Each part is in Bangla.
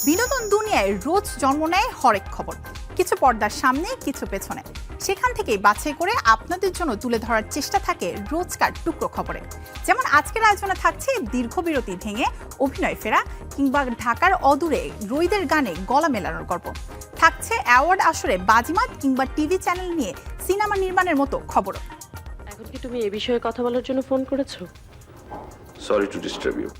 বিনোদন দুনিয়ায় রোজ জন্ম নেয় হরেক খবর, কিছু পর্দার সামনে, কিছু পেছনে। সেখান থেকেই বাছাই করে আপনাদের জন্য তুলে ধরার চেষ্টা থাকে রোজকার টুকরো খবরে। যেমন আজকের আয়োজনে থাকছে দীর্ঘ বিরতি ভেঙে অভিনয় ফেরা, কিংবা ঢাকার অদূরে রইদের গানে গলা মেলানোর গল্প। থাকছে অ্যাওয়ার্ড আসরে বাজিমাত, কিংবা টিভি চ্যানেল নিয়ে সিনেমা নির্মাণের মতো খবরও। এখন কি তুমি এ বিষয়ে কথা বলার জন্য ফোন করেছো? Sorry to disturb you.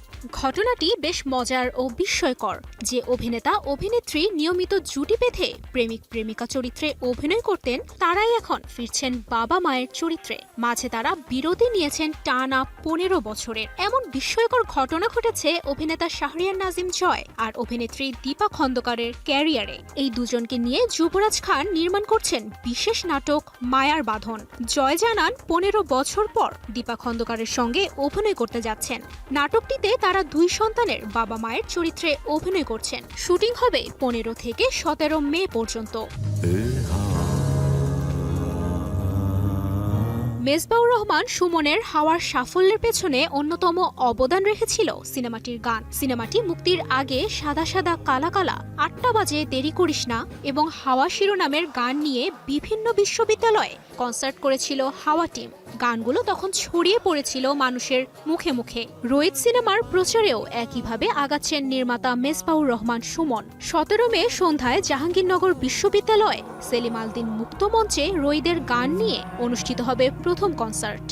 ঘটনাটি বেশ মজার ও বিস্ময়কর যে অভিনেতা অভিনেত্রী নিয়মিত জুটি বেঁধে প্রেমিক প্রেমিকা চরিত্রে অভিনয় করতেন, তারাই এখন ফিরছেন বাবা মায়ের চরিত্রে। মাঝে তারা বিরতি নিয়েছেন টানা 15 বছরের। এমন বিস্ময়কর ঘটনা ঘটেছে অভিনেতা শাহরিয়ার নাজিম জয় আর অভিনেত্রী দীপা খন্দকারের ক্যারিয়ারে। এই দুজনকে নিয়ে যুবরাজ খান নির্মাণ করছেন বিশেষ নাটক মায়ার বাঁধন। জয় জানান 15 বছর পর দীপা খন্দকারের সঙ্গে অভিনয় করতে যাচ্ছেন। নাটকটিতে তারা 2 সন্তানের বাবা মায়ের চরিত্রে অভিনয় করছেন। শুটিং হবে 15 থেকে 17 মে পর্যন্ত। মেজবাউর রহমান সুমনের হাওয়ার সাফল্যের পেছনে অন্যতম অবদান রেখেছিল সিনেমাটির গান। সিনেমাটি মুক্তির আগে সাদা সাদা কালা কালা, 8টা বাজে দেরি করিস না এবং হাওয়া শিরোনামের গান নিয়ে বিভিন্ন বিশ্ববিদ্যালয়ে কনসার্ট করেছিল হাওয়া টিম। গানগুলো তখন ছড়িয়ে পড়েছিল মানুষের মুখে মুখে। রোহিত সিনেমার প্রচারেও একইভাবে আগাচ্ছেন নির্মাতা মেজবাউর রহমান সুমন। 17 মে সন্ধ্যায় জাহাঙ্গীরনগর বিশ্ববিদ্যালয়ে সেলিম আলদিন মুক্ত মঞ্চে রোহিতের গান নিয়ে অনুষ্ঠিত হবে প্রথম কনসার্ট।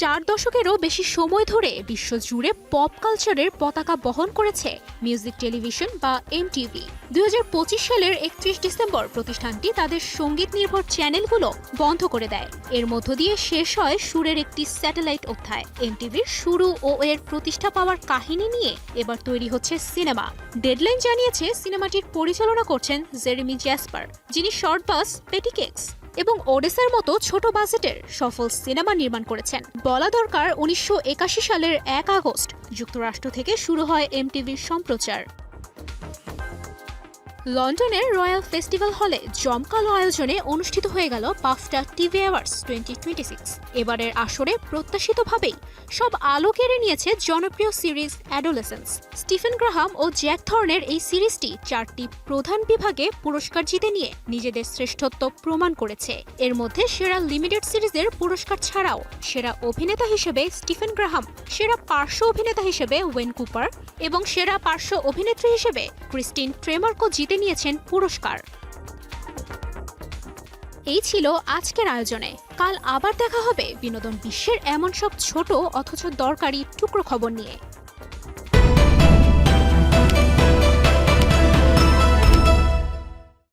4 দশকেরও বেশি সময় ধরে বিশ্বজুড়ে পপ কালচারের পতাকা বহন করেছে মিউজিক টেলিভিশন বা এমটিভি। 2025 সালের 31 ডিসেম্বর প্রতিষ্ঠানটি তাদের সঙ্গীত নির্ভর চ্যানেলগুলো বন্ধ করে দেয়। এর মধ্য দিয়ে শেষ হয় সুরের একটি স্যাটেলাইট অধ্যায়। এমটিভির শুরু ও এর প্রতিষ্ঠা পাওয়ার কাহিনী নিয়ে এবার তৈরি হচ্ছে সিনেমা। ডেডলাইন জানিয়েছে সিনেমাটির পরিচালনা করছেন জেরেমি জ্যাসপার, যিনি শর্টবাস, পেটিকেক্স এবং ওডেসার মতো ছোট বাজেটের সফল সিনেমা নির্মাণ করেছেন। বলা দরকার 1981 সালের 1 আগস্ট যুক্তরাষ্ট্র থেকে শুরু হয় এমটিভির সম্প্রচার। লন্ডনের রয়্যাল ফেস্টিভ্যাল হলে জমকালো আয়োজনে অনুষ্ঠিত হয়ে গেল বাফটা টিভি অ্যাওয়ার্ডস 2026। এবারের আসরে প্রত্যাশিতভাবেই সব আলো কেড়ে নিয়েছে জনপ্রিয় সিরিজ অ্যাডোলেসেন্স। স্টিফেন গ্রাহাম ও জ্যাক থর্নের এই সিরিজটি 4টি প্রধান বিভাগে পুরস্কার জিতে নিয়ে নিজেদের শ্রেষ্ঠত্ব প্রমাণ করেছে। এর মধ্যে সেরা লিমিটেড সিরিজের পুরস্কার ছাড়াও সেরা অভিনেতা হিসেবে স্টিফেন গ্রাহাম, সেরা পার্শ্ব অভিনেতা হিসেবে ওয়েন কুপার এবং সেরা পার্শ্ব অভিনেত্রী হিসেবে ক্রিস্টিন ট্রেমারকো জিতে নিয়েছেন পুরস্কার। এই ছিল আজকের আয়োজনে। কাল আবার দেখা হবে বিনোদন বিশ্বের এমন সব ছোট অথচ দরকারি টুকরো খবর নিয়ে।